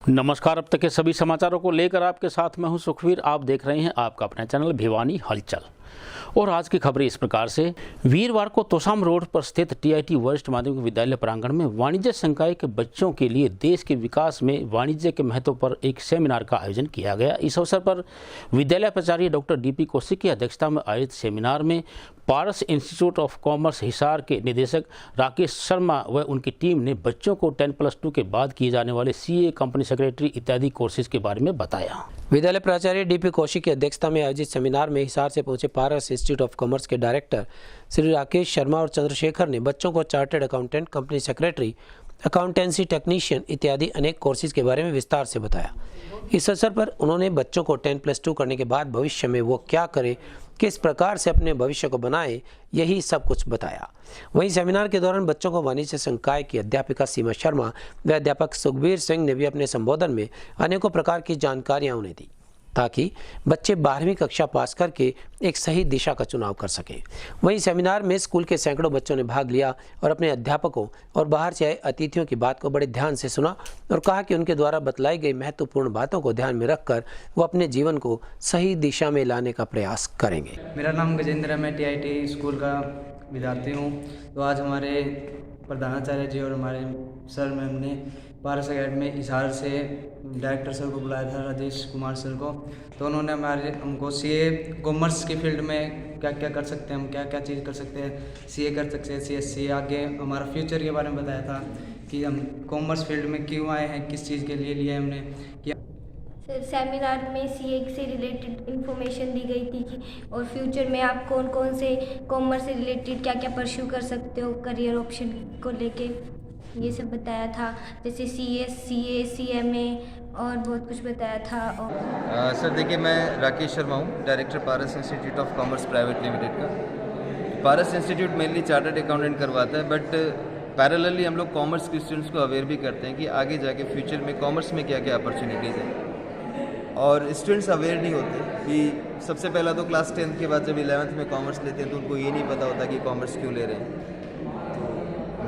नमस्कार। अब तक के सभी समाचारों को लेकर आपके साथ मैं हूं सुखवीर। आप देख रहे हैं आपका अपना चैनल भिवानी हलचल। और आज की खबरें इस प्रकार से। वीरवार को तोशाम रोड पर स्थित टीआईटी वरिष्ठ माध्यमिक विद्यालय प्रांगण में वाणिज्य संकाय के बच्चों के लिए देश के विकास में वाणिज्य के महत्व पर एक सेमिनार का आयोजन किया गया। इस अवसर पर विद्यालय प्राचार्य डॉक्टर डीपी कौशिक की अध्यक्षता में आयोजित सेमिनार में पारस इंस्टीट्यूट ऑफ कॉमर्स हिसार के निदेशक राकेश शर्मा व उनकी टीम ने बच्चों को 10+2 के बाद किए जाने वाले सीए, कंपनी सेक्रेटरी इत्यादि कोर्सेज के बारे में बताया। विद्यालय प्राचार्य डीपी कौशिक की अध्यक्षता में आयोजित सेमिनार में हिसार से पहुंचे पारस इंस्टीट्यूट ऑफ कॉमर्स के डायरेक्टर श्री राकेश शर्मा और चंद्रशेखर ने बच्चों को chartered accountant, company secretary, accountancy technician इत्यादि अनेक कोर्सेज के बारे में विस्तार से बताया। इस अवसर पर उन्होंने बच्चों को 10+2 करने के बाद भविष्य में वो क्या करे, किस प्रकार से अपने भविष्य को बनाए, यही सब कुछ बताया। वहीं सेमिनार के दौरान बच्चों को वाणिज्य संकाय की अध्यापिका सीमा शर्मा व अध्यापक सुखबीर सिंह ने भी अपने संबोधन में अनेकों प्रकार की जानकारियां उन्हें दी, ताकि बच्चे 12वीं कक्षा पास करके एक सही दिशा का चुनाव कर सकें। वहीं सेमिनार में स्कूल के सैकड़ों बच्चों ने भाग लिया और अपने अध्यापकों और बाहर से आए अतिथियों की बात को बड़े ध्यान से सुना और कहा कि उनके द्वारा बतलाई गई महत्वपूर्ण बातों को ध्यान में रखकर वो अपने जीवन को सही दिशा में लाने का प्रयास करेंगे। मेरा नाम गजेंद्र है, मैं टीआईटी स्कूल का विद्यार्थी हूँ। तो आज हमारे प्रधानाचार्य जी और हमारे सर मैम ने पारस अकेडमी हिसार से डायरेक्टर सर को बुलाया था, राजेश कुमार सर को। तो उन्होंने हमको सीए कॉमर्स की फील्ड में क्या क्या कर सकते हैं, हम क्या क्या चीज़ कर सकते हैं, सीए कर सकते हैं, सीएससी, आगे हमारा फ्यूचर के बारे में बताया था कि हम कॉमर्स फील्ड में क्यों आए हैं, किस चीज़ के लिए लिया है हमने। सेमिनार में सीए से रिलेटेड इन्फॉर्मेशन दी गई थी कि और फ्यूचर में आप कौन कौन से कॉमर्स से रिलेटेड क्या क्या परस्यू कर सकते हो, करियर ऑप्शन को लेके ये सब बताया था, जैसे सीएस, सीए, सीएमए और बहुत कुछ बताया था। सर देखिए, मैं राकेश शर्मा हूँ, director Paras institute of commerce private limited का। पारस इंस्टीट्यूट मेनली चार्टर्ड अकाउंटेंट करवाता है, बट पैरेलली हम लोग कॉमर्स के स्टूडेंट्स को अवेयर भी करते हैं कि आगे जाके फ्यूचर में कॉमर्स में क्या क्या अपॉर्चुनिटीज़ हैं। और स्टूडेंट्स अवेयर नहीं होते कि सबसे पहला तो क्लास 10th के बाद जब 11th में कॉमर्स लेते हैं तो उनको ये नहीं पता होता कि कॉमर्स क्यों ले रहे हैं।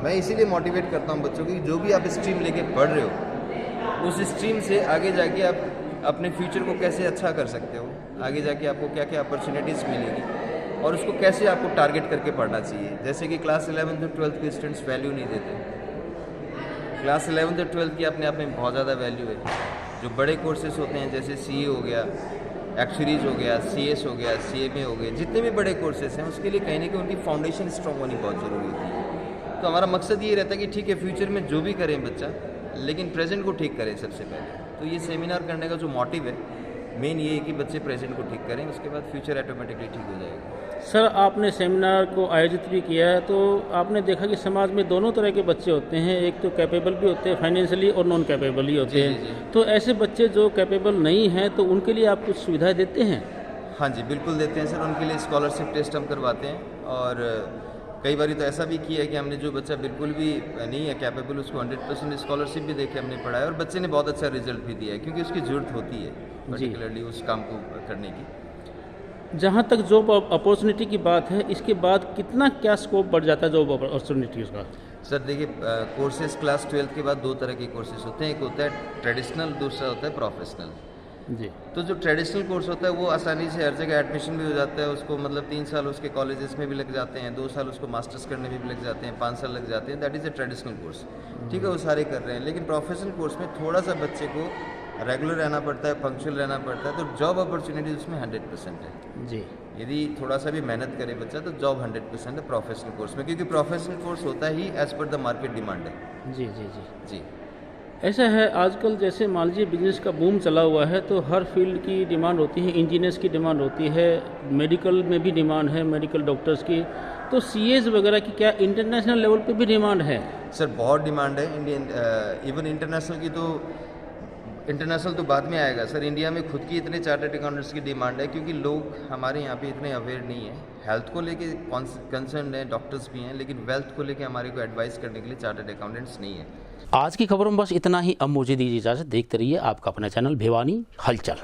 मैं इसीलिए मोटिवेट करता हूँ बच्चों को कि जो भी आप स्ट्रीम लेके पढ़ रहे हो, उस स्ट्रीम से आगे जाके आप अपने फ्यूचर को कैसे अच्छा कर सकते हो, आगे जाके आपको क्या क्या अपॉर्चुनिटीज़ मिलेगी और उसको कैसे आपको टारगेट करके पढ़ना चाहिए। जैसे कि क्लास 11th और 12th के स्टूडेंट्स वैल्यू नहीं देते। क्लास 11th और 12th की अपने आप में बहुत ज़्यादा वैल्यू है। जो बड़े कोर्सेज होते हैं जैसे सीए हो गया, एक्चुअरीज हो गया, सीएस हो गया, सीएमए हो गए, जितने भी बड़े कोर्सेज हैं उसके लिए कहीं ना कहीं उनकी फाउंडेशन स्ट्रॉन्ग होनी बहुत ज़रूरी होती है। तो हमारा मकसद ये रहता है कि ठीक है, फ्यूचर में जो भी करें बच्चा, लेकिन प्रेजेंट को ठीक करें सबसे पहले। तो ये सेमिनार करने का जो मोटिव है मेन ये है कि बच्चे प्रेजेंट को ठीक करें, उसके बाद फ्यूचर ऑटोमेटिकली ठीक हो जाएगा। सर, आपने सेमिनार को आयोजित भी किया है, तो आपने देखा कि समाज में दोनों तरह के बच्चे होते हैं। एक तो कैपेबल भी होते हैं फाइनेंशियली और नॉन कैपेबल ही होते हैं। तो ऐसे बच्चे जो कैपेबल नहीं हैं तो उनके लिए आप कुछ सुविधाएं देते हैं? हाँ जी, बिल्कुल देते हैं सर। उनके लिए स्कॉलरशिप टेस्ट हम करवाते हैं और कई बार तो ऐसा भी किया है कि हमने जो बच्चा बिल्कुल भी नहीं है कैपेबल, उसको 100% स्कॉलरशिप भी देके हमने पढ़ाया और बच्चे ने बहुत अच्छा रिजल्ट भी दिया है, क्योंकि उसकी ज़रूरत होती है पर्टिकुलरली उस काम को करने की। जहाँ तक जॉब अपॉर्चुनिटी की बात है, इसके बाद कितना क्या स्कोप बढ़ जाता है जॉब अपॉर्चुनिटीज़ का? सर देखिए, कोर्सेज क्लास 12th के बाद दो तरह के कोर्सेज होते हैं। एक होता है ट्रेडिशनल, दूसरा होता है प्रोफेशनल जी। तो जो ट्रेडिशनल कोर्स होता है वो आसानी से हर जगह एडमिशन भी हो जाता है। उसको मतलब 3 साल उसके कॉलेजेस में भी लग जाते हैं, 2 साल उसको मास्टर्स करने में भी लग जाते हैं, 5 साल लग जाते हैं। That is a traditional course, ठीक है, वो सारे कर रहे हैं। लेकिन प्रोफेशनल कोर्स में थोड़ा सा बच्चे को रेगुलर रहना पड़ता है, पंक्चुअल रहना पड़ता है। तो जॉब अपॉर्चुनिटीज उसमें 100% है जी। यदि थोड़ा सा भी मेहनत करे बच्चा तो जॉब 100% है प्रोफेशनल कोर्स में, क्योंकि प्रोफेशनल कोर्स होता ही as per the market demand है। जी जी जी जी। ऐसा है, आजकल जैसे मान लीजिए बिजनेस का बूम चला हुआ है, तो हर फील्ड की डिमांड होती है। इंजीनियर्स की डिमांड होती है, मेडिकल में भी डिमांड है, मेडिकल डॉक्टर्स की। तो सीएस वगैरह की क्या इंटरनेशनल लेवल पे भी डिमांड है? सर बहुत डिमांड है इंडियन, इवन इंटरनेशनल की। तो इंटरनेशनल तो बाद में आएगा सर। इंडिया में खुद की इतने चार्टर्ड अकाउंटेंट्स की डिमांड है, क्योंकि लोग हमारे यहाँ पे इतने अवेयर नहीं है। हेल्थ को लेके कंसर्न है, डॉक्टर्स भी हैं, लेकिन वेल्थ को लेके हमारे को एडवाइस करने के लिए चार्टर्ड अकाउंटेंट्स नहीं है। आज की खबरों में बस इतना ही। अब मुझे दीजिए इजाज़त। देखते रहिए आपका अपना चैनल भिवानी हलचल।